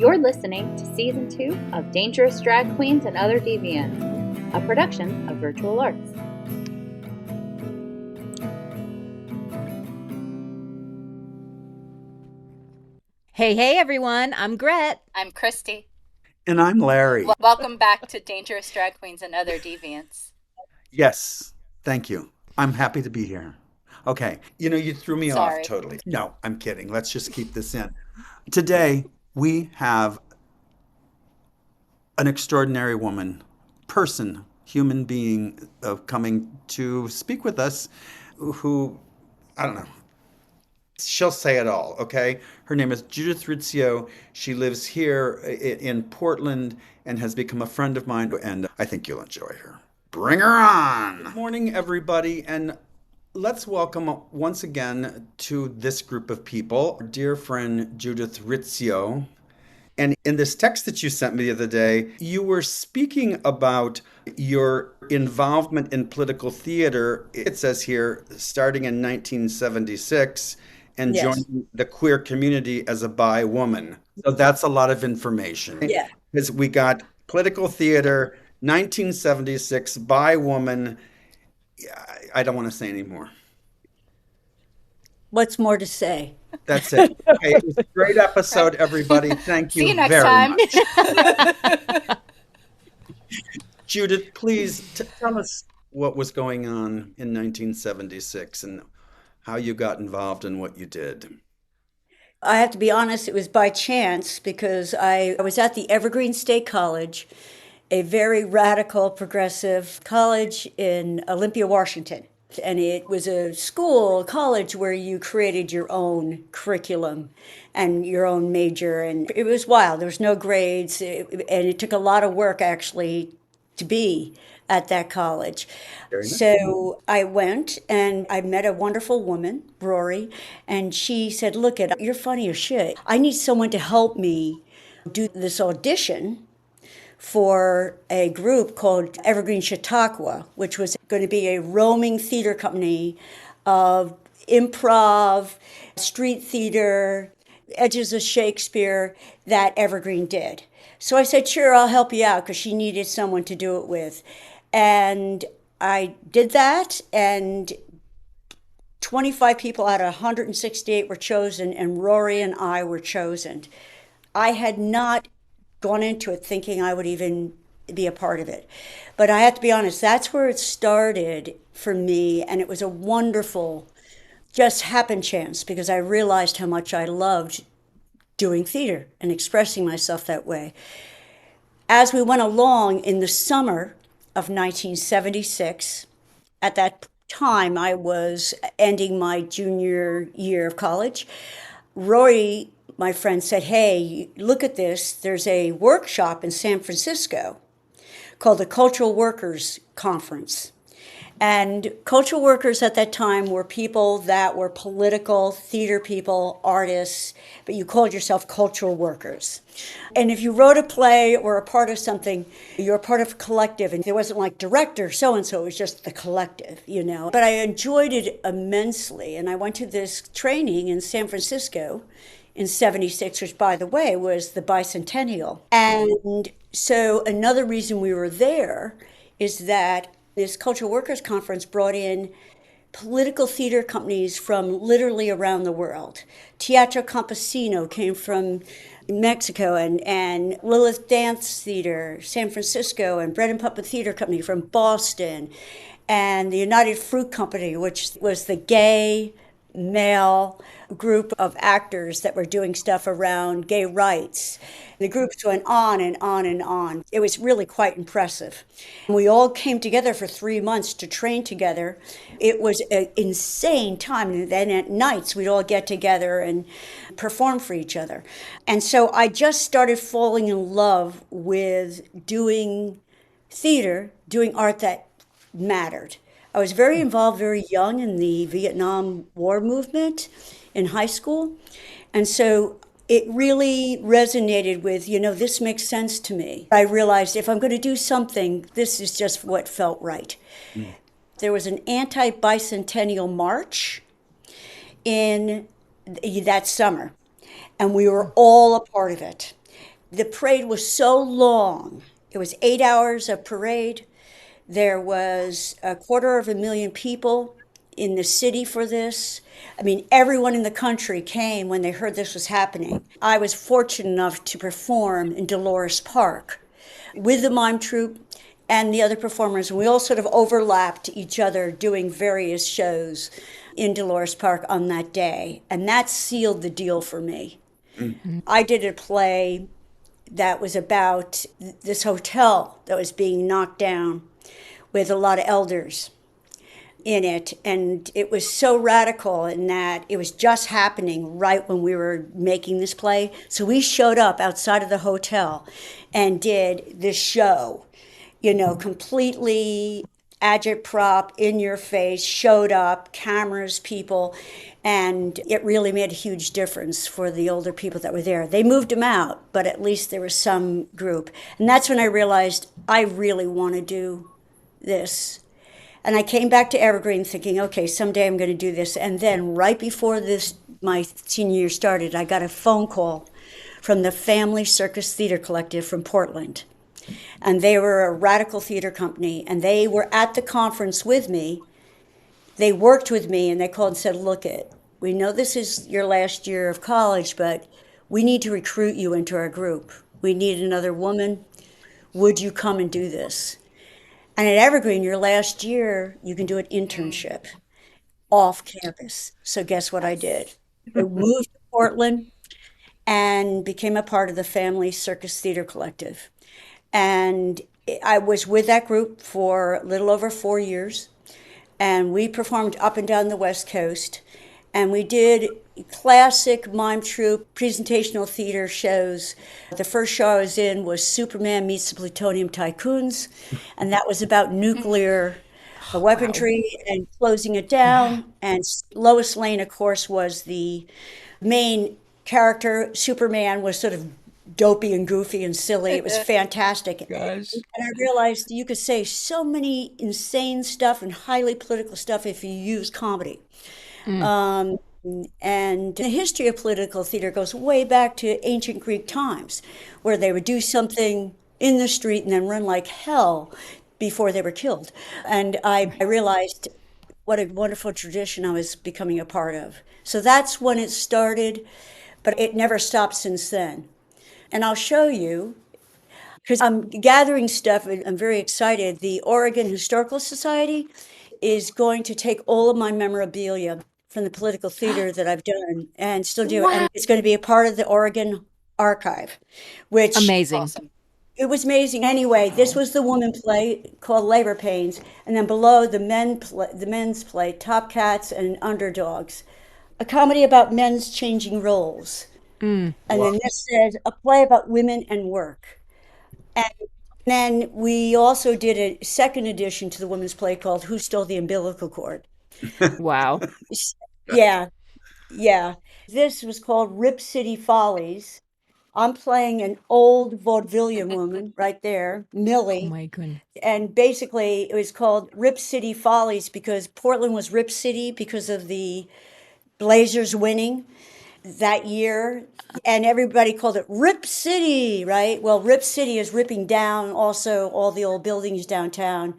You're listening to Season 2 of Dangerous Drag Queens and Other Deviants, a production of Virtual Arts. Hey everyone, I'm Gret. I'm Christy. And I'm Larry. Welcome back to Dangerous Drag Queens and Other Deviants. Yes, thank you. I'm happy to be here. Okay, you threw me off Sorry. totally. No, I'm kidding. Let's just keep this in. Today, we have an extraordinary human being coming to speak with us who, I don't know, she'll say it all, okay? Her name is Judith Rizzio. She lives here in Portland and has become a friend of mine, and I think you'll enjoy her. Bring her on! Good morning, everybody, and let's welcome once again to this group of people, our dear friend Judith Rizzio. And in this text that you sent me the other day, you were speaking about your involvement in political theater. It says here, starting in 1976, and Yes. joining the queer community as a bi woman. So that's a lot of information. Yeah. Because we got political theater, 1976, bi woman. I don't want to say anymore. What's more to say? That's it. Okay, it was a great episode, everybody. Thank you, See you next very time. much. Judith, please tell us what was going on in 1976 and how you got involved in what you did. I have to be honest, it was by chance because I was at the Evergreen State College, a very radical, progressive college in Olympia, Washington. And it was a college where you created your own curriculum and your own major. And it was wild. There was no grades. And it took a lot of work, actually, to be at that college. Very nice. So I went and I met a wonderful woman, Rory, and she said, look, you're funny as shit. I need someone to help me do this audition for a group called Evergreen Chautauqua, which was going to be a roaming theater company of improv, street theater, edges of Shakespeare that Evergreen did. So I said, sure, I'll help you out because she needed someone to do it with. And I did that, and 25 people out of 168 were chosen, and Rory and I were chosen. I had not gone into it thinking I would even be a part of it. But I have to be honest, that's where it started for me, and it was a wonderful, just happen chance, because I realized how much I loved doing theater and expressing myself that way. As we went along in the summer of 1976, at that time I was ending my junior year of college, Rory, my friend, said, hey, look at this. There's a workshop in San Francisco called the Cultural Workers Conference. And cultural workers at that time were people that were political, theater people, artists, but you called yourself cultural workers. And if you wrote a play or a part of something, you were part of a collective, and there wasn't like director so-and-so, it was just the collective, But I enjoyed it immensely, and I went to this training in San Francisco in 76, which, by the way, was the bicentennial. And so another reason we were there is that this Cultural Workers Conference brought in political theater companies from literally around the world. Teatro Campesino came from Mexico, and Lilith Dance Theater, San Francisco, and Bread and Puppet Theater Company from Boston, and the United Fruit Company, which was the gay male group of actors that were doing stuff around gay rights. The groups went on and on and on. It was really quite impressive. We all came together for 3 months to train together. It was an insane time. And then at nights, we'd all get together and perform for each other. And so I just started falling in love with doing theater, doing art that mattered. I was very involved very young in the Vietnam War movement in high school. And so it really resonated with, this makes sense to me. I realized if I'm going to do something, this is just what felt right. There was an anti-bicentennial march in that summer, and we were all a part of it. The parade was so long. It was 8 hours of parade. There was 250,000 people in the city for this. I mean, everyone in the country came when they heard this was happening. I was fortunate enough to perform in Dolores Park with the mime troupe and the other performers. We all sort of overlapped each other doing various shows in Dolores Park on that day. And that sealed the deal for me. I did a play that was about this hotel that was being knocked down with a lot of elders in it. And it was so radical in that it was just happening right when we were making this play. So we showed up outside of the hotel and did this show, completely agitprop, in your face, showed up, cameras, people. And it really made a huge difference for the older people that were there. They moved them out, but at least there was some group. And that's when I realized I really want to do this. And I came back to Evergreen thinking, okay, someday I'm going to do this. And then right before my senior year started, I got a phone call from the Family Circus Theater Collective from Portland. And they were a radical theater company. And they were at the conference with me. They worked with me and they called and said, look, we know this is your last year of college, but we need to recruit you into our group. We need another woman. Would you come and do this? And at Evergreen, your last year, you can do an internship off campus. So guess what I did? I moved to Portland and became a part of the Family Circus Theater Collective. And I was with that group for a little over 4 years. And we performed up and down the West Coast. And we did classic mime troupe presentational theater shows. The first show I was in was Superman Meets the Plutonium Tycoons, and that was about nuclear weaponry and closing it down. And Lois Lane, of course, was the main character. Superman was sort of dopey and goofy and silly. It was fantastic. Gosh. And I realized you could say so many insane stuff and highly political stuff if you use comedy. And the history of political theater goes way back to ancient Greek times, where they would do something in the street and then run like hell before they were killed. And I realized what a wonderful tradition I was becoming a part of. So that's when it started, but it never stopped since then. And I'll show you, because I'm gathering stuff and I'm very excited. The Oregon Historical Society is going to take all of my memorabilia from the political theater that I've done and still do. And it's going to be a part of the Oregon Archive, which Amazing. Awesome. it was amazing. Anyway, this was the woman play called Labor Pains, and then below the men's play, Top Cats and Underdogs, a comedy about men's changing roles. And then this says a play about women and work. And then we also did a second edition to the women's play called Who Stole the Umbilical Cord? Wow. Yeah, yeah. This was called Rip City Follies. I'm playing an old vaudevillian woman right there, Oh Millie. my goodness. And basically, it was called Rip City Follies because Portland was Rip City because of the Blazers winning that year. And everybody called it Rip City, right? Well, Rip City is ripping down also all the old buildings downtown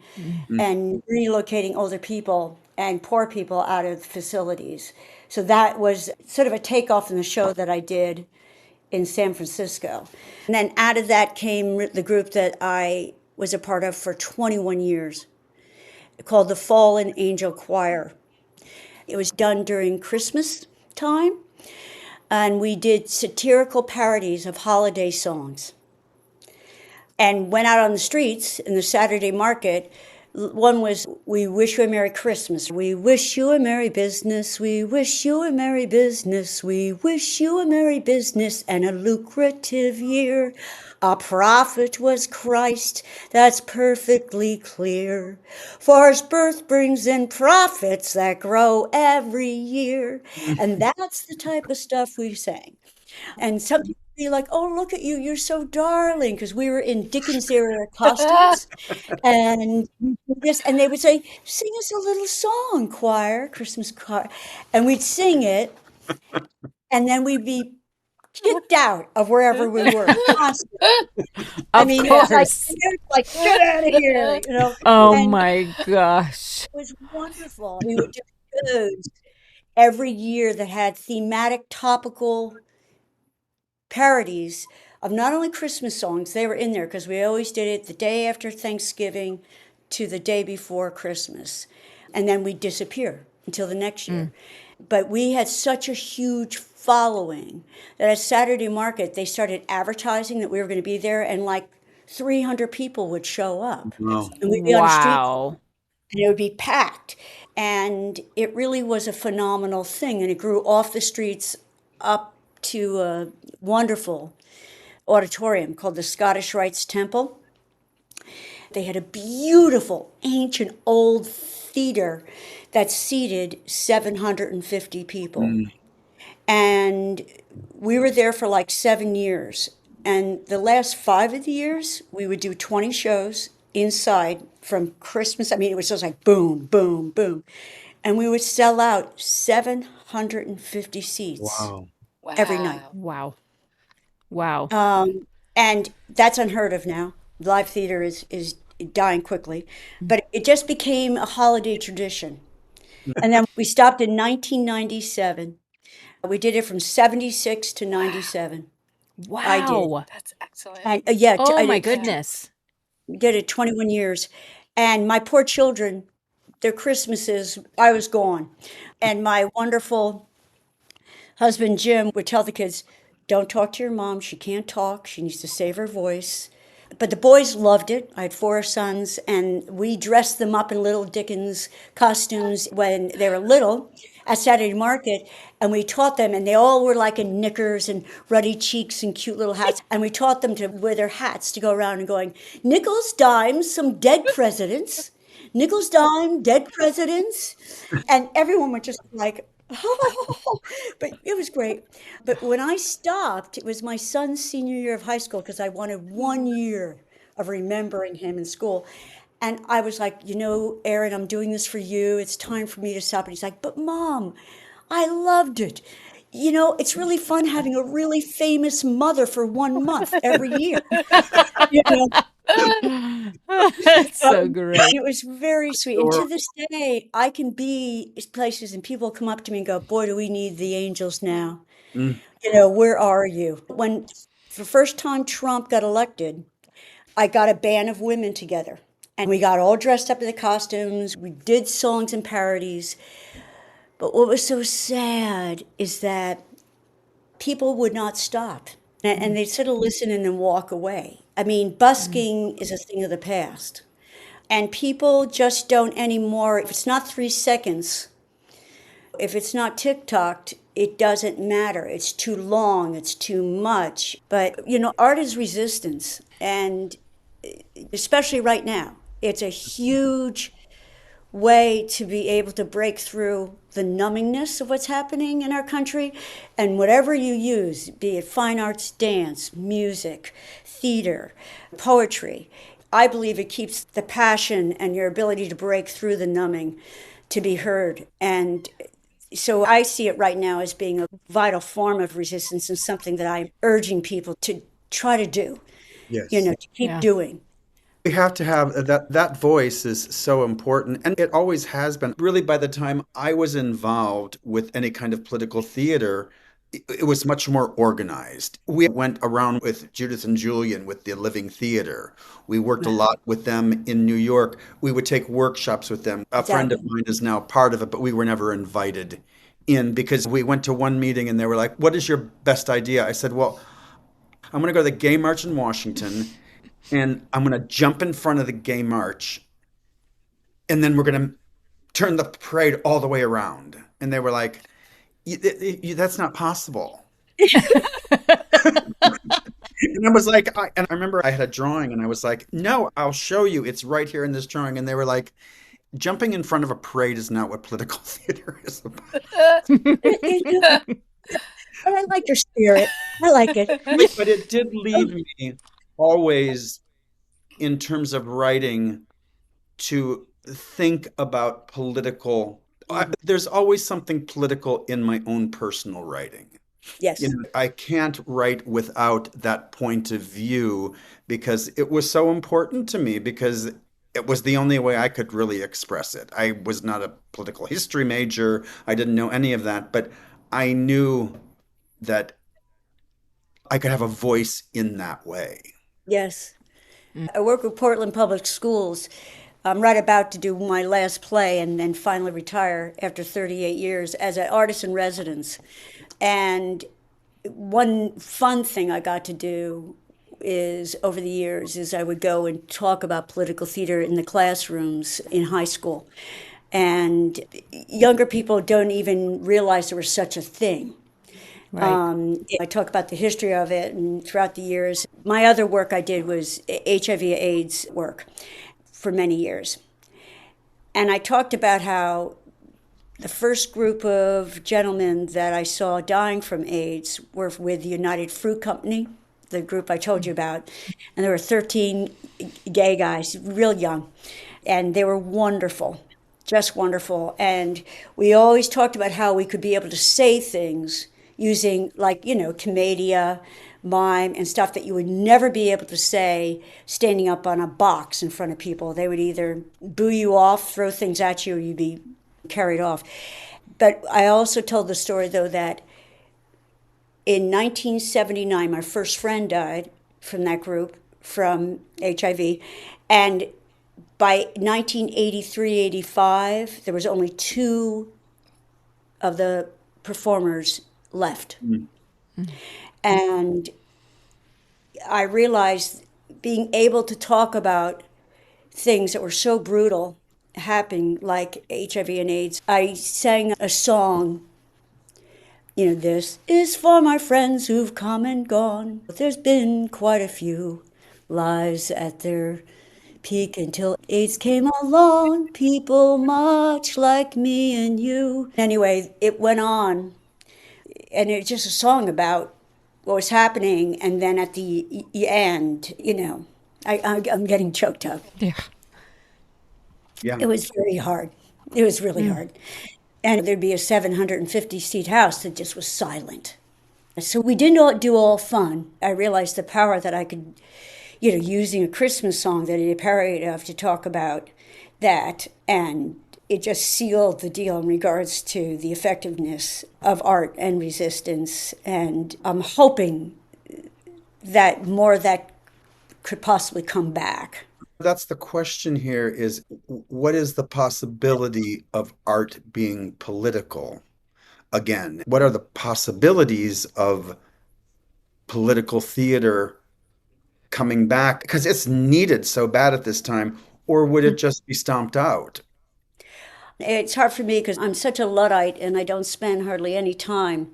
and relocating older people and poor people out of facilities. So that was sort of a takeoff in the show that I did in San Francisco. And then out of that came the group that I was a part of for 21 years, called the Fallen Angel Choir. It was done during Christmas time, and we did satirical parodies of holiday songs and went out on the streets in the Saturday market. One was, we wish you a Merry Christmas. We wish you a Merry business. We wish you a Merry business. We wish you a Merry business and a lucrative year. Our prophet was Christ, that's perfectly clear. For his birth brings in profits that grow every year. And that's the type of stuff we sang. And some people would be like, oh, look at you, you're so darling, because we were in Dickens era costumes. And we did this, and they would say, sing us a little song, choir, Christmas choir. And we'd sing it, and then we'd be kicked out of wherever we were constantly. Of It's course. like get out of here, Oh And my gosh. it was wonderful. We would do shows every year that had thematic, topical parodies of not only Christmas songs, they were in there because we always did it the day after Thanksgiving to the day before Christmas. And then we'd disappear until the next year. But we had such a huge following that at Saturday Market, they started advertising that we were going to be there, and like 300 people would show up. Wow. And we'd be on the street, Wow. and it would be packed. And it really was a phenomenal thing. And it grew off the streets up to a wonderful auditorium called the Scottish Rites Temple. They had a beautiful, ancient, old theater that seated 750 people. And we were there for like 7 years. And the last 5 of the years, we would do 20 shows inside from Christmas. It was just like boom, boom, boom. And we would sell out 750 seats Wow. every night. Wow. Wow. And that's unheard of now. Live theater is dying quickly. But it just became a holiday tradition. And then we stopped in 1997. We did it from 76 to 97. I did. Wow. That's excellent. And Oh I my did, goodness. did it 21 years. And my poor children, their Christmases, I was gone. And my wonderful husband, Jim, would tell the kids, don't talk to your mom. She can't talk. She needs to save her voice. But the boys loved it. I had 4 sons, and we dressed them up in little Dickens costumes when they were little at Saturday Market, and we taught them, and they all were like in knickers and ruddy cheeks and cute little hats, and we taught them to wear their hats to go around and going, nickels, dimes, some dead presidents, nickels, dime, dead presidents, and everyone was just like, oh, but it was great. But when I stopped, it was my son's senior year of high school because I wanted 1 year of remembering him in school. And I was like, Aaron, I'm doing this for you. It's time for me to stop. And he's like, but Mom, I loved it. It's really fun having a really famous mother for 1 month every year. You know? That's so great. It was very sweet. And to this day, I can be places and people come up to me and go, boy, do we need the angels now. Where are you? When the first time Trump got elected, I got a band of women together. And we got all dressed up in the costumes. We did songs and parodies. But what was so sad is that people would not stop. And they'd sort of listen and then walk away. Busking is a thing of the past. And people just don't anymore. If it's not 3 seconds, if it's not TikToked, it doesn't matter. It's too long. It's too much. But, art is resistance. And especially right now, it's a huge way to be able to break through the numbingness of what's happening in our country. And whatever you use, be it fine arts, dance, music, theater, poetry, I believe it keeps the passion and your ability to break through the numbing to be heard. And so I see it right now as being a vital form of resistance and something that I'm urging people to try to do, Yes. to keep doing. We have to have that voice is so important. And it always has been. Really, by the time I was involved with any kind of political theater, it was much more organized. We went around with Judith and Julian with the Living Theater. We worked a lot with them in New York. We would take workshops with them. A friend of mine is now part of it, but we were never invited in because we went to one meeting and they were like, what is your best idea? I said, well, I'm going to go to the Gay March in Washington. And I'm going to jump in front of the gay march, and then we're going to turn the parade all the way around. And they were like, that's not possible. And I was like, and I remember I had a drawing, and I was like, no, I'll show you. It's right here in this drawing. And they were like, jumping in front of a parade is not what political theater is about. But I like your spirit. I like it. But it did lead me always, in terms of writing, to think about political. There's always something political in my own personal writing. Yes. I can't write without that point of view because it was so important to me because it was the only way I could really express it. I was not a political history major. I didn't know any of that, but I knew that I could have a voice in that way. Yes. I work with Portland Public Schools. I'm right about to do my last play and then finally retire after 38 years as an artist in residence. And one fun thing I got to do is over the years is I would go and talk about political theater in the classrooms in high school. And younger people don't even realize there was such a thing. Right. I talk about the history of it and throughout the years. My other work I did was HIV/AIDS work for many years. And I talked about how the first group of gentlemen that I saw dying from AIDS were with the United Fruit Company, the group I told you about. And there were 13 gay guys, real young. And they were wonderful, just wonderful. And we always talked about how we could be able to say things using, like, commedia, mime, and stuff that you would never be able to say standing up on a box in front of people. They would either boo you off, throw things at you, or you'd be carried off. But I also told the story, though, that in 1979, my first friend died from that group, from HIV. And by 1983-85, there was only 2 of the performers left. And I realized being able to talk about things that were so brutal happening, like HIV and AIDS. I sang a song, this is for my friends who've come and gone. There's been quite a few lives at their peak until AIDS came along, people much like me and you. Anyway, it went on, and it's just a song about what was happening, and then at the end, I'm getting choked up. Yeah. Yeah. It was very hard. It was really hard. And there'd be a 750-seat house that just was silent. So we didn't do all fun. I realized the power that I could, using a Christmas song that I did a parody of to talk about that. And it just sealed the deal in regards to the effectiveness of art and resistance. And I'm hoping that more of that could possibly come back. That's the question here is what is the possibility of art being political? Again, what are the possibilities of political theater coming back? Because it's needed so bad at this time, or would it just be stomped out? It's hard for me because I'm such a Luddite and I don't spend hardly any time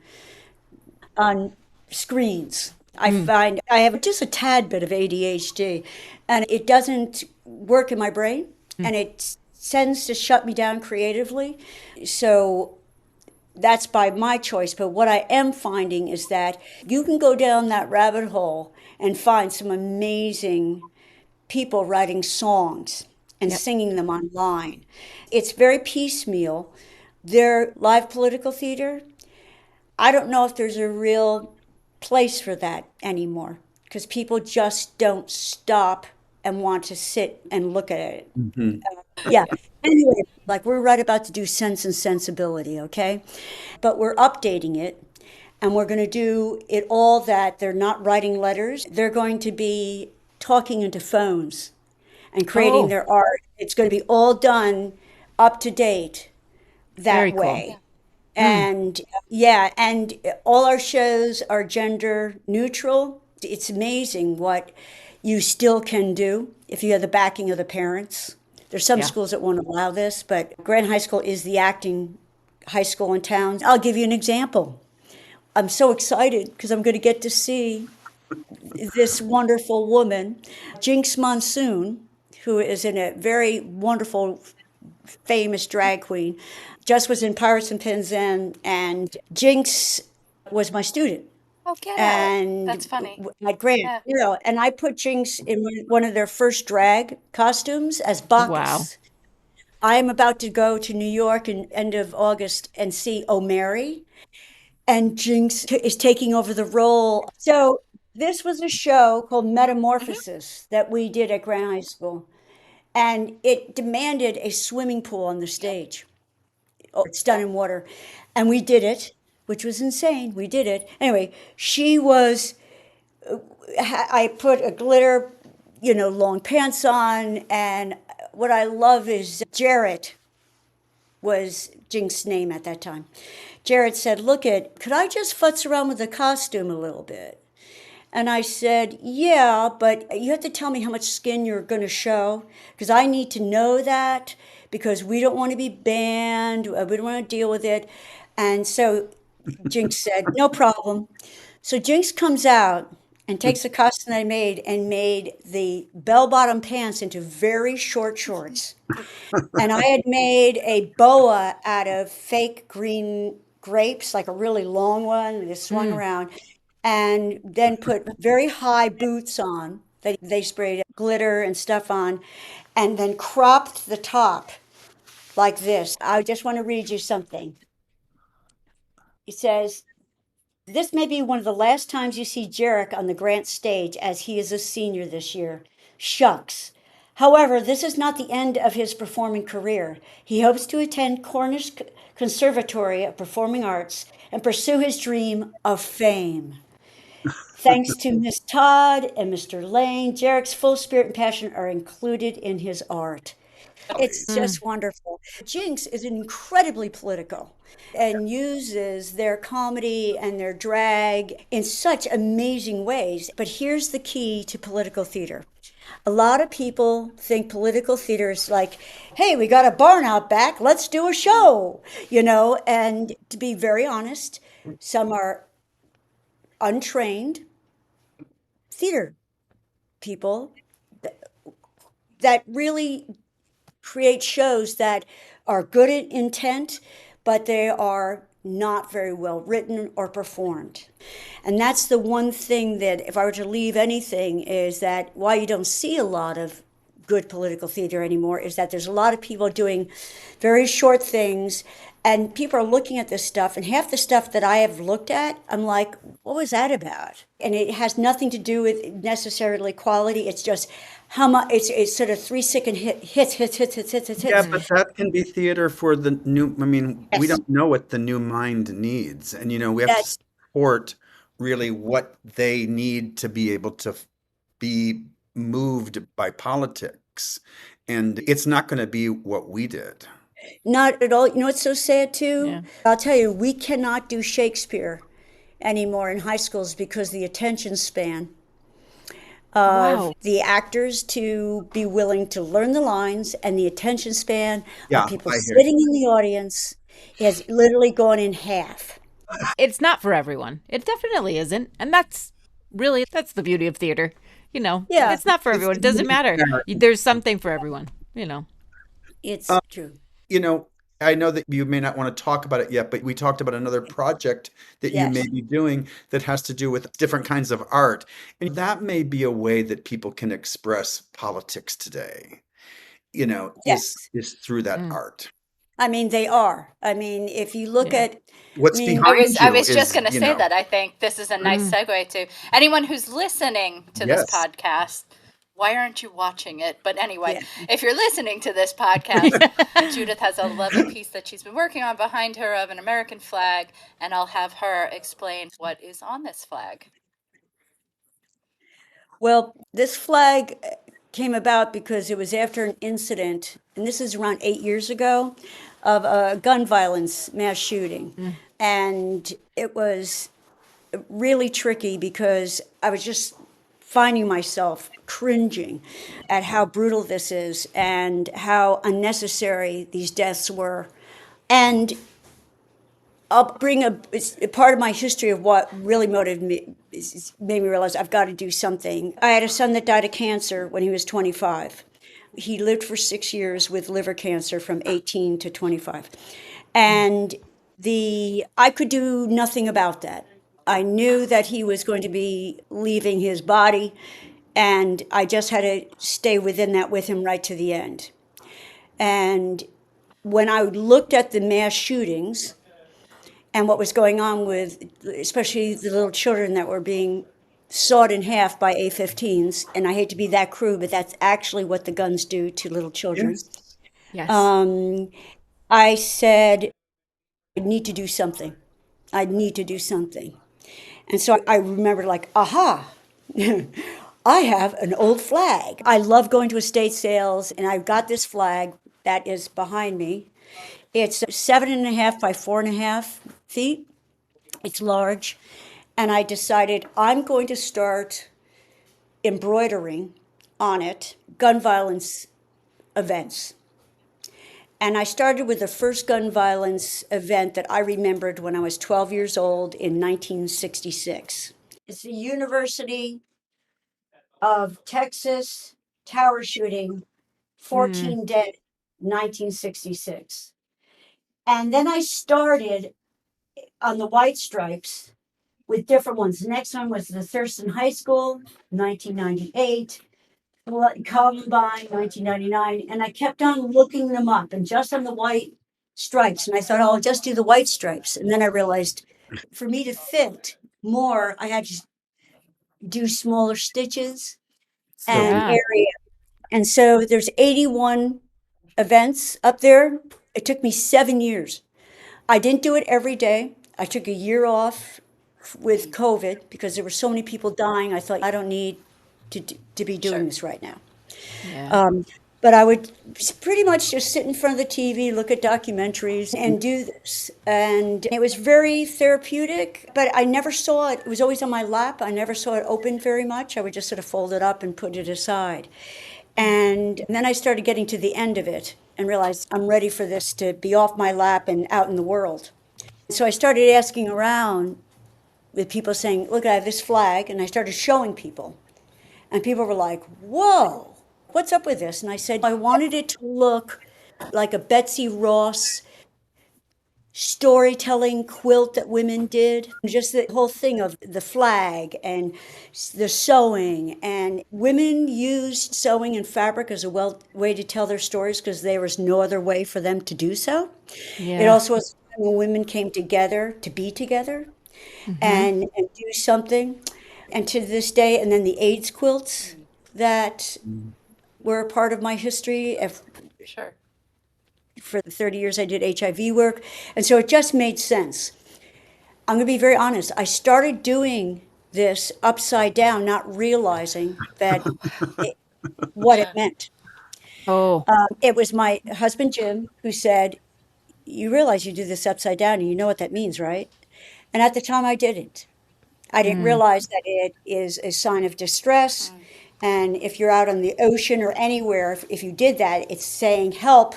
on screens. I find I have just a tad bit of ADHD and it doesn't work in my brain and it tends to shut me down creatively. So that's by my choice. But what I am finding is that you can go down that rabbit hole and find some amazing people writing songs and singing them online. It's very piecemeal. They're live political theater. I don't know if there's a real place for that anymore because people just don't stop and want to sit and look at it. Yeah. Anyway, like we're right about to do Sense and Sensibility, okay? But we're updating it and we're going to do it all that they're not writing letters. They're going to be talking into phones and creating their art. It's going to be all done up to date that Very cool. way. And and all our shows are gender neutral. It's amazing what you still can do if you have the backing of the parents. There's some schools that won't allow this, but Grant High School is the acting high school in town. I'll give you an example. I'm so excited because I'm going to get to see this wonderful woman, Jinx Monsoon, who is in a very wonderful, famous drag queen, just was in Pirates and Penzance, and Jinx was my student. Oh, get out. And That's funny. at Grant, and I put Jinx in one of their first drag costumes as Bacchus. Wow. I am about to go to New York in end of August and see O'Mary. and Jinx is taking over the role. So this was a show called Metamorphosis that we did at Grand High School, and it demanded a swimming pool on the stage. Oh, it's done in water, and we did it, which was insane. We did it anyway. I put a glitter, long pants on, and what I love is Jarrett was Jinx's name at that time. Jarrett said, could I just futz around with the costume a little bit? And I said, yeah, but you have to tell me how much skin you're going to show, because I need to know that, because we don't want to be banned. We don't want to deal with it. And so Jinx said, no problem. So Jinx comes out and takes the costume I made and made the bell-bottom pants into very short shorts. And I had made a boa out of fake green grapes, like a really long one that swung around, and then put very high boots on that they sprayed glitter and stuff on, and then cropped the top like this. I just want to read you something. It says, this may be one of the last times you see Jarek on the Grant stage, as he is a senior this year. Shucks. However, this is not the end of his performing career. He hopes to attend Cornish Conservatory of Performing Arts and pursue his dream of fame. Thanks to Miss Todd and Mr. Lane, Jarek's full spirit and passion are included in his art. It's just wonderful. Jinx is incredibly political and uses their comedy and their drag in such amazing ways. But here's the key to political theater. A lot of people think political theater is like, hey, we got a barn out back, let's do a show, and to be very honest, some are untrained theater people that really create shows that are good in intent, but they are not very well written or performed. And that's the one thing that, if I were to leave anything, is that why you don't see a lot of good political theater anymore is that there's a lot of people doing very short things, and people are looking at this stuff, and half the stuff that I have looked at, I'm like, what was that about? And it has nothing to do with necessarily quality. It's just how much, it's sort of 3-second hits. Yeah, but that can be theater for the new. I mean, we don't know what the new mind needs, and we have to support really what they need to be able to be moved by politics, and it's not going to be what we did. Not at all. You know what's so sad too? Yeah. I'll tell you, we cannot do Shakespeare anymore in high schools because the attention span of the actors to be willing to learn the lines, and the attention span of people sitting in the audience has literally gone in half. It's not for everyone. It definitely isn't. And that's the beauty of theater. It's not for everyone. It doesn't matter. There's something for everyone, It's true. I know that you may not want to talk about it yet, but we talked about another project that you may be doing that has to do with different kinds of art. And that may be a way that people can express politics today, is through that art. I mean, they are. I mean, if you look at what's behind you. I was just going to say that. I think this is a nice segue to anyone who's listening to this podcast. Why aren't you watching it? But anyway, if you're listening to this podcast, Judith has a lovely piece that she's been working on behind her of an American flag, and I'll have her explain what is on this flag. Well, this flag came about because it was after an incident, and this is around 8 years ago, of a gun violence mass shooting. And it was really tricky because I was just finding myself cringing at how brutal this is and how unnecessary these deaths were. And I'll bring a part of my history of what really motivated me, made me realize I've got to do something. I had a son that died of cancer when he was 25. He lived for 6 years with liver cancer from 18 to 25. And I could do nothing about that. I knew that he was going to be leaving his body, and I just had to stay within that with him right to the end. And when I looked at the mass shootings, and what was going on with, especially the little children that were being sawed in half by A-15s. And I hate to be that crude, but that's actually what the guns do to little children. Yes. Yes. I said, I need to do something. I need to do something. And so I remembered, like, aha, I have an old flag. I love going to estate sales, and I've got this flag that is behind me. It's 7.5 by 4.5 feet. It's large. And I decided I'm going to start embroidering on it gun violence events. And I started with the first gun violence event that I remembered when I was 12 years old in 1966. It's the University of Texas tower shooting, 14 dead, 1966. And then I started on the White Stripes with different ones. The next one was the Thurston High School, 1998. Columbine, 1999, and I kept on looking them up, and just on the white stripes. And I thought, oh, I'll just do the white stripes. And then I realized for me to fit more, I had to do smaller stitches and Yeah. area. And so there's 81 events up there. It took me 7 years. I didn't do it every day. I took a year off with COVID because there were so many people dying. I thought, I don't need to be doing this right now. Yeah. But I would pretty much just sit in front of the TV, look at documentaries, and do this. And it was very therapeutic, but I never saw it. It was always on my lap. I never saw it open very much. I would just sort of fold it up and put it aside. And then I started getting to the end of it and realized I'm ready for this to be off my lap and out in the world. So I started asking around with people saying, look, I have this flag. And I started showing people. And people were like, whoa, what's up with this? And I said, I wanted it to look like a Betsy Ross storytelling quilt that women did. Just the whole thing of the flag and the sewing. And women used sewing and fabric as a way to tell their stories because there was no other way for them to do so. It also was when women came together to be together and do something. And to this day, and then the AIDS quilts that were a part of my history. Sure. For the 30 years I did HIV work. And so it just made sense. I'm going to be very honest. I started doing this upside down, not realizing that what it meant. Oh. It was my husband, Jim, who said, you realize you do this upside down and you know what that means, right? And at the time I didn't. I didn't realize that it is a sign of distress. And if you're out on the ocean or anywhere, if you did that, it's saying, help,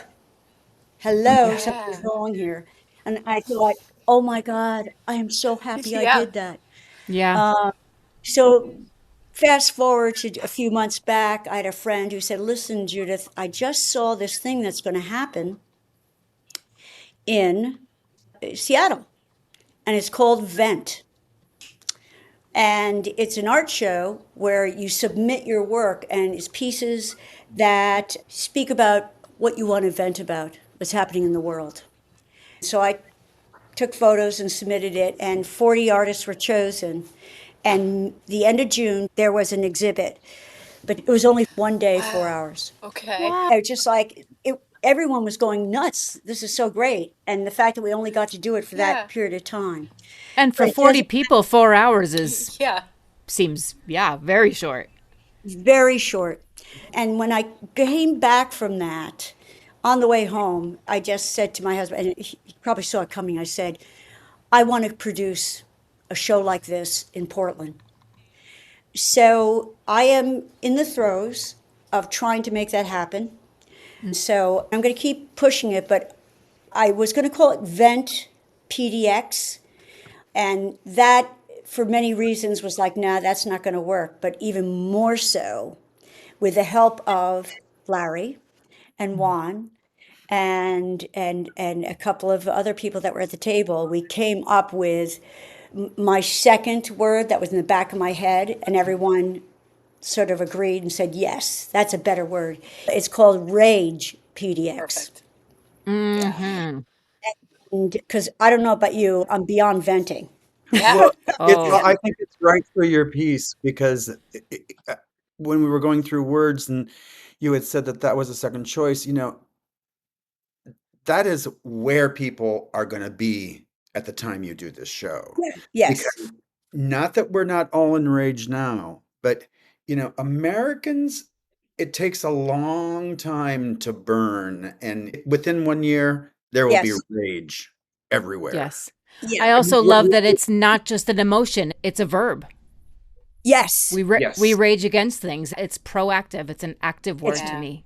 hello, something's wrong here. And I thought, oh my God, I am so happy I did that. Yeah. So fast forward to a few months back, I had a friend who said, listen, Judith, I just saw this thing that's going to happen in Seattle. And it's called Vent. And it's an art show where you submit your work, and it's pieces that speak about what you want to vent about, what's happening in the world. So I took photos and submitted it, and 40 artists were chosen. And the end of June, there was an exhibit, but it was only 1 day, 4 hours. Okay. It was just like, everyone was going nuts. This is so great. And the fact that we only got to do it for that period of time. And for But it 40 doesn't- people, 4 hours is Yeah. seems very short. Very short. And when I came back from that, on the way home, I just said to my husband, and he probably saw it coming, I said, I want to produce a show like this in Portland. So I am in the throes of trying to make that happen. So I'm going to keep pushing it, but I was going to call it Vent PDX. And that, for many reasons, was like, nah, that's not going to work. But even more so, with the help of Larry and Juan and a couple of other people that were at the table, we came up with my second word that was in the back of my head, and everyone sort of agreed and said, yes, that's a better word. It's called Rage PDX. Perfect. because I don't know about you, I'm beyond venting. Yeah. Well, Oh, I think it's right for your piece because when we were going through words and you had said that that was a second choice, that is where people are going to be at the time you do this show. Yes. Because not that we're not all enraged now, but Americans, it takes a long time to burn, and within 1 year there will be Yes. rage everywhere. yes. Yeah. I also We're- love that it's not just an emotion, it's a verb. Yes. Yes. We rage against things. It's proactive. It's an active word Yeah. to me.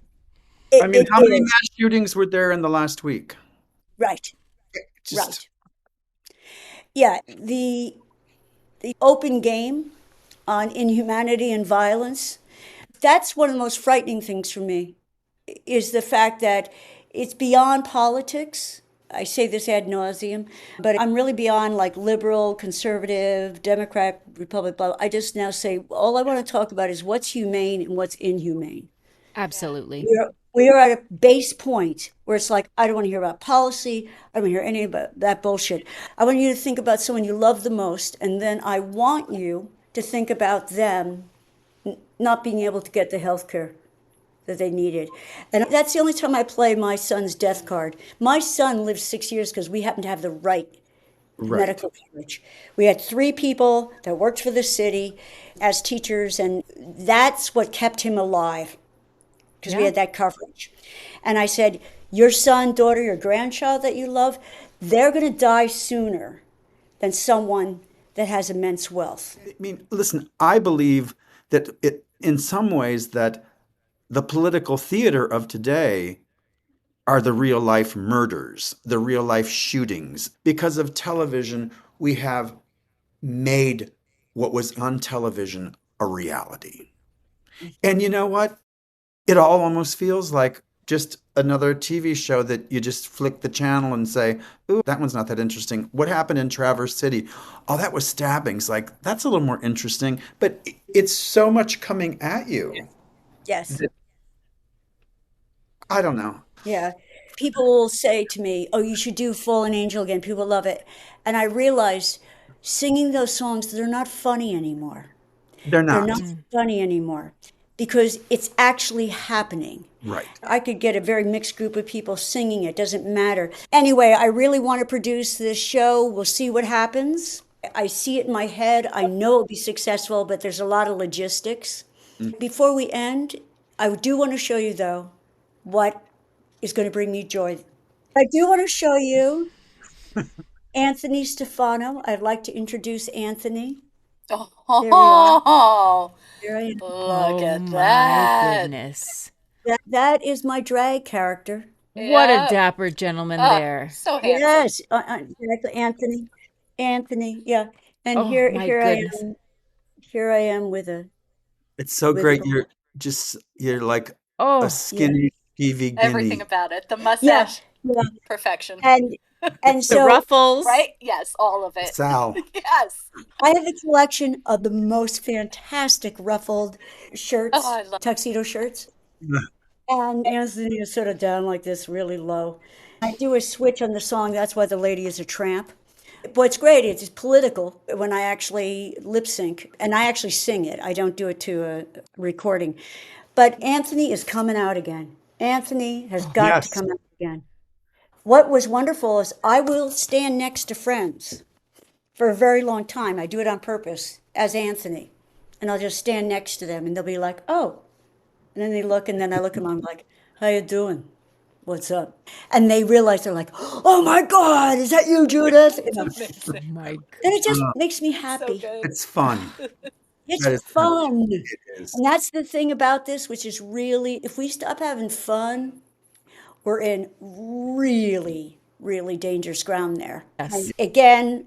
It, I mean, it how many is. mass shootings were there in the last week? Right. Just Right. Yeah. The open game on inhumanity and violence, that's one of the most frightening things for me, is the fact that it's beyond politics. I say this ad nauseum, but I'm really beyond like liberal, conservative, Democrat, Republic, blah, blah. I just now say all I want to talk about is what's humane and what's inhumane. Absolutely. We are at a base point where it's like, I don't want to hear about policy. I don't want to hear any about that bullshit. I want you to think about someone you love the most, and then I want you to think about them not being able to get the health care that they needed. And that's the only time I play my son's death card. My son lived 6 years because we happened to have the right medical coverage. We had 3 people that worked for the city as teachers, and that's what kept him alive, because we had that coverage. And I said, your son, daughter, your grandchild that you love, they're going to die sooner than someone that has immense wealth. I mean, listen, I believe that in some ways that the political theater of today are the real life murders, the real life shootings. Because of television, we have made what was on television a reality. And you know what? It all almost feels like just another TV show that you just flick the channel and say, ooh, that one's not that interesting. What happened in Traverse City? Oh, that was stabbings. Like, that's a little more interesting. But it's so much coming at you. Yes. I don't know. Yeah. People will say to me, oh, you should do Fallen Angel again. People love it. And I realized singing those songs, they're not funny anymore. They're They're not. not funny anymore because it's actually happening. Right. I could get a very mixed group of people singing it, doesn't matter. Anyway, I really want to produce this show. We'll see what happens. I see it in my head. I know it'll be successful, but there's a lot of logistics. Before we end, I do want to show you, though, what is going to bring me joy. I do want to show you Anthony Stefano. I'd like to introduce Anthony. Oh, There I am. look at my that. goodness. That is my drag character. What a Yeah. dapper gentleman Oh, there. so handsome. Yes, exactly, Anthony, yeah. And Oh, here my here goodness. here I am with a It's so with great. You're like a Oh, skinny TV Everything guinea. about it. The yeah, mustache, yeah. perfection. And the so ruffles. Right? Yes, all of it. Sal. Yes. I have a collection of the most fantastic ruffled shirts, Oh, I love tuxedo shirts. And Anthony is sort of down like this, really low. I do a switch on the song, That's Why the Lady is a Tramp. What's great is it's political when I actually lip sync, and I actually sing it. I don't do it to a recording. But Anthony is coming out again. Anthony has got to Yes. come out again. What was wonderful is I will stand next to friends for a very long time. I do it on purpose as Anthony. And I'll just stand next to them and they'll be like, oh. And then they look and then I look at them, I'm like, how you doing? What's up? And they realize they're like, oh my God, is that you, Judith? You know, Amazing. Oh my and it just makes me So happy. good. It's fun. That It's is fun. It is. And that's the thing about this, which is really, if we stop having fun, we're in really, really dangerous ground there. Yes. And again,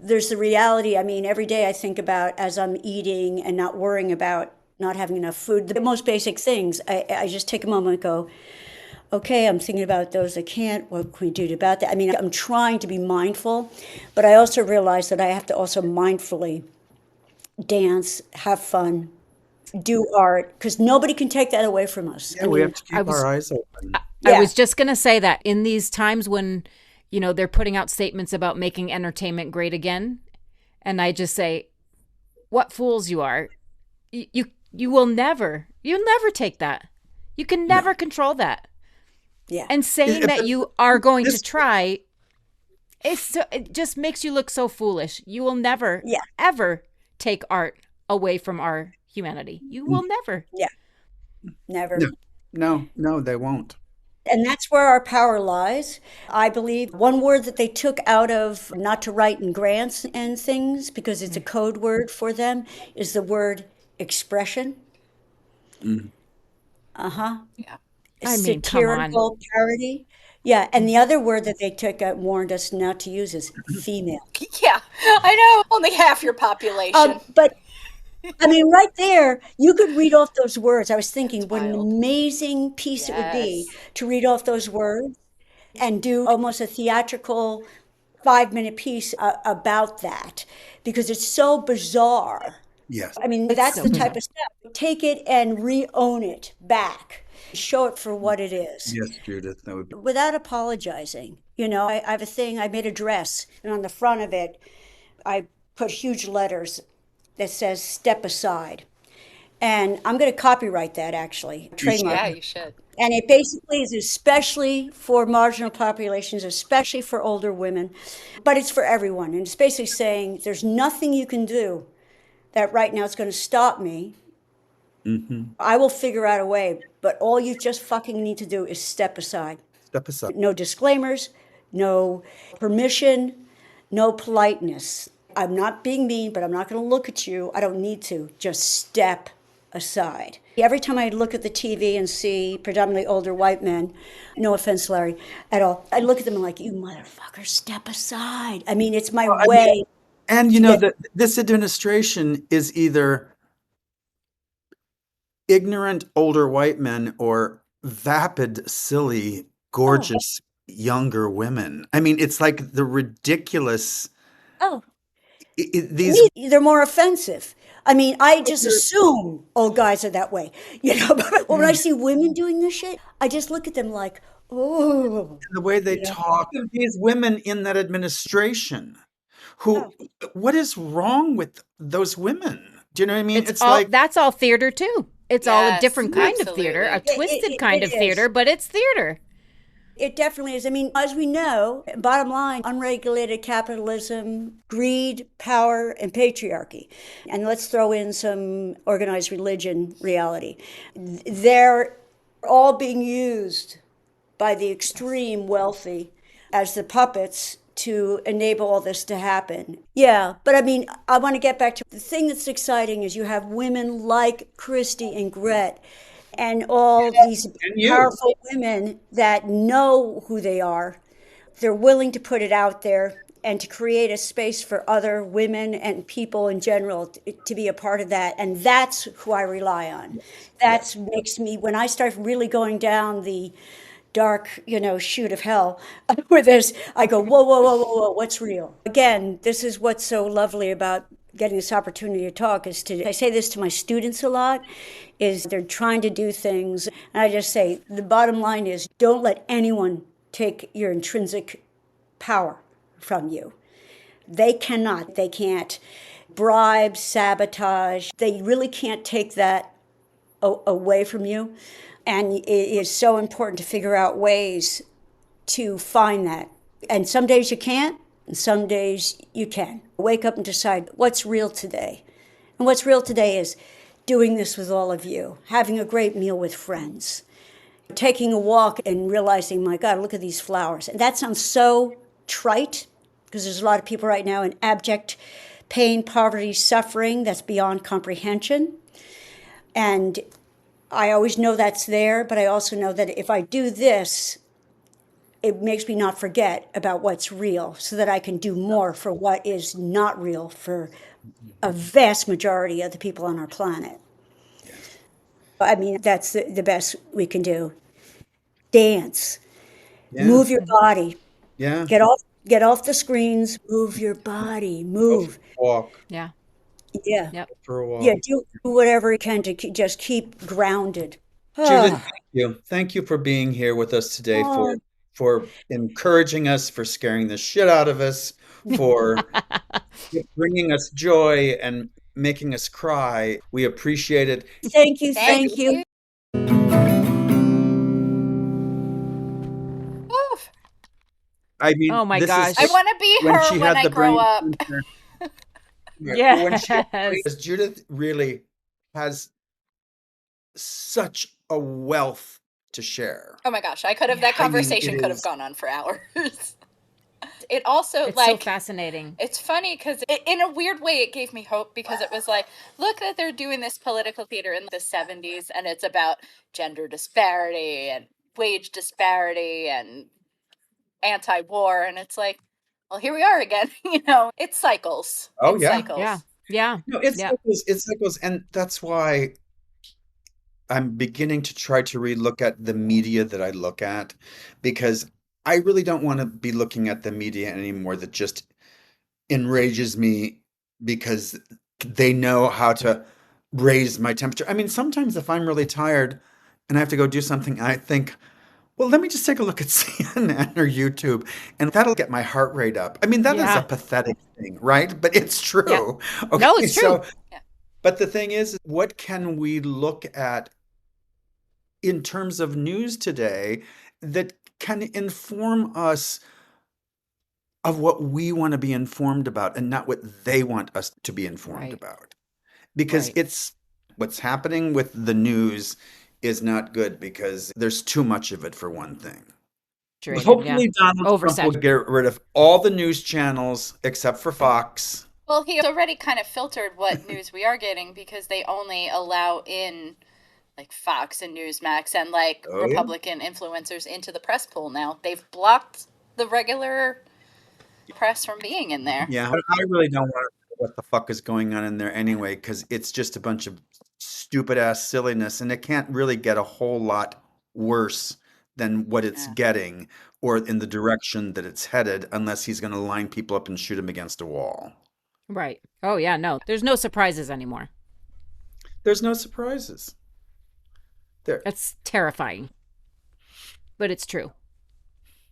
there's the reality. I mean, every day I think about as I'm eating and not worrying about not having enough food, the most basic things, I just take a moment and go, okay, I'm thinking about those I can't. What can we do about that? I mean, I'm trying to be mindful, but I also realize that I have to also mindfully dance, have fun, do art, because nobody can take that away from us. Yeah, we have to keep our eyes open. I Yeah. was just going to say that in these times when, they're putting out statements about making entertainment great again. And I just say, what fools you are. You'll never take that. You can never control that. Yeah. And saying that you are going to try, it just makes you look so foolish. You will never, ever take art away from our humanity. You will never. Yeah. Never. No, they won't. And that's where our power lies. I believe one word that they took out of not to write in grants and things, because it's a code word for them, is the word expression. Yeah. I mean, satirical parody. Yeah, and the other word that they took out, warned us not to use, is female. Yeah, I know. Only half your population. But I mean, right there, you could read off those words. I was thinking what an amazing piece it would be to read off those words and do almost a theatrical 5-minute piece about that, because it's so bizarre. Yes. I mean, that's the type of stuff. Take it and re-own it back. Show it for what it is. Yes, Judith, that would be. Without apologizing. I have a thing, I made a dress, and on the front of it, I put huge letters that says "Step Aside," and I'm going to copyright that, actually, trademark. Yeah, you should. And it basically is especially for marginal populations, especially for older women, but it's for everyone. And it's basically saying there's nothing you can do that right now is going to stop me. I will figure out a way, but all you just fucking need to do is step aside. Step aside. No disclaimers, no permission, no politeness. I'm not being mean, but I'm not going to look at you. I don't need to. Just step aside. Every time I look at the TV and see predominantly older white men, no offense, Larry, at all, I look at them and like, you motherfucker, step aside. I mean, it's my way. And this administration is either ignorant older white men or vapid, silly, gorgeous younger women. I mean, it's like the ridiculous. They're more offensive. I mean, I just assume old guys are that way, But when I see women doing this shit, I just look at them like, oh. The way they talk, these women in that administration, what is wrong with those women? Do you know what I mean? That's all theater too. It's all a different kind of theater, a twisted kind of theater, but it's theater. It definitely is. I mean, as we know, bottom line, unregulated capitalism, greed, power, and patriarchy. And let's throw in some organized religion reality. They're all being used by the extreme wealthy as the puppets to enable all this to happen. Yeah, but I mean, I want to get back to the thing that's exciting is you have women like Christy and Gret and all these powerful women that know who they are. They're willing to put it out there and to create a space for other women and people in general to be a part of that. And that's who I rely on. That makes me, when I start really going down the dark, chute of hell with this, I go, whoa, what's real? Again, this is what's so lovely about getting this opportunity to talk I say this to my students a lot, is they're trying to do things. And I just say, the bottom line is, don't let anyone take your intrinsic power from you. They can't bribe, sabotage. They really can't take that away from you. And it is so important to figure out ways to find that. And some days you can't, and some days you can. Wake up and decide what's real today. And what's real today is doing this with all of you, having a great meal with friends, taking a walk and realizing, my God, look at these flowers. And that sounds so trite, because there's a lot of people right now in abject pain, poverty, suffering that's beyond comprehension. And I always know that's there, but I also know that if I do this, it makes me not forget about what's real so that I can do more for what is not real for a vast majority of the people on our planet. I mean, that's the best we can do. Dance. Yeah. Move your body. Yeah. Get off the screens. Move your body. Move. Walk. Yeah. Yeah. Yep. For a while. Yeah, do whatever you can to just keep grounded. Judith, thank you. Thank you for being here with us today for for encouraging us, for scaring the shit out of us, for bringing us joy and making us cry. We appreciate it. Thank you. Thank Thank you. Oof. I mean, Oh my this gosh. is I want to be when her she when had I the grow brain up. cancer. Yes. When she had brain cancer, Judith really has such a wealth to share. Oh my gosh, I could have, that I mean, conversation it could have is. gone on for hours. It also, It's so like, fascinating. it's funny because in a weird way, it gave me hope because it was like, look that they're doing this political theater in the 70s and it's about gender disparity and wage disparity and anti-war. And it's like, well, here we are again. It cycles. Oh It yeah. cycles. Yeah. Yeah. No, it's Yeah. cycles. It cycles, and that's why I'm beginning to try to relook at the media that I look at, because I really don't want to be looking at the media anymore that just enrages me because they know how to raise my temperature. I mean, sometimes if I'm really tired and I have to go do something, I think, well, let me just take a look at CNN or YouTube, and that'll get my heart rate up. I mean, that is a Yeah. pathetic thing, right? But it's Yeah. true. No, Okay, it's true. Yeah. but the thing is, what can we look at in terms of news today that can inform us of what we want to be informed about and not what they want us to be informed Right. about? Because Right. it's what's happening with the news is not good because there's too much of it, for one thing. Saturated. Yeah. Hopefully, Donald Trump will Oversaturated. get rid of all the news channels except for Fox. Well, he already kind of filtered what news we are getting because they only allow in like Fox and Newsmax and like Oh, yeah. Republican influencers into the press pool now. They've blocked the regular press from being in there. Yeah, I really don't want to know what the fuck is going on in there anyway, because it's just a bunch of stupid ass silliness, and it can't really get a whole lot worse than what it's Yeah. getting or in the direction that it's headed, unless he's going to line people up and shoot them against a wall. Right. Oh, yeah. No, there's no surprises anymore. There's no surprises. There. That's terrifying. But it's true.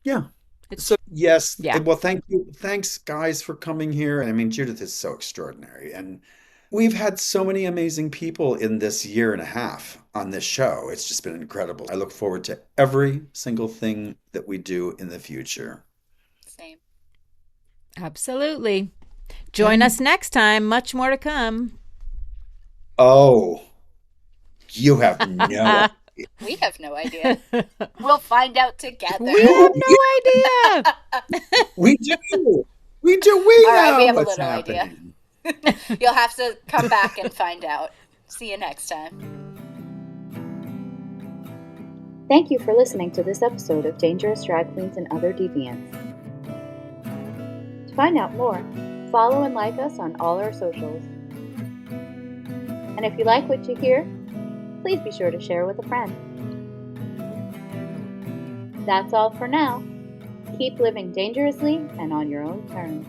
Yeah. It's So yes, Yeah. well, thank you. Thanks, guys, for coming here. I mean, Judith is so extraordinary, and we've had so many amazing people in this year and a half on this show. It's just been incredible. I look forward to every single thing that we do in the future. Same. Absolutely. Join us next time. Much more to come. Oh, you have no idea. We have no idea. We'll find out together. We have no idea. We do. We do. We All right, know we have a what's little idea. happening. You'll have to come back and find out. See you next time. Thank you for listening to this episode of Dangerous Drag Queens and Other Deviants. To find out more, follow and like us on all our socials. And if you like what you hear, please be sure to share with a friend. That's all for now. Keep living dangerously and on your own terms.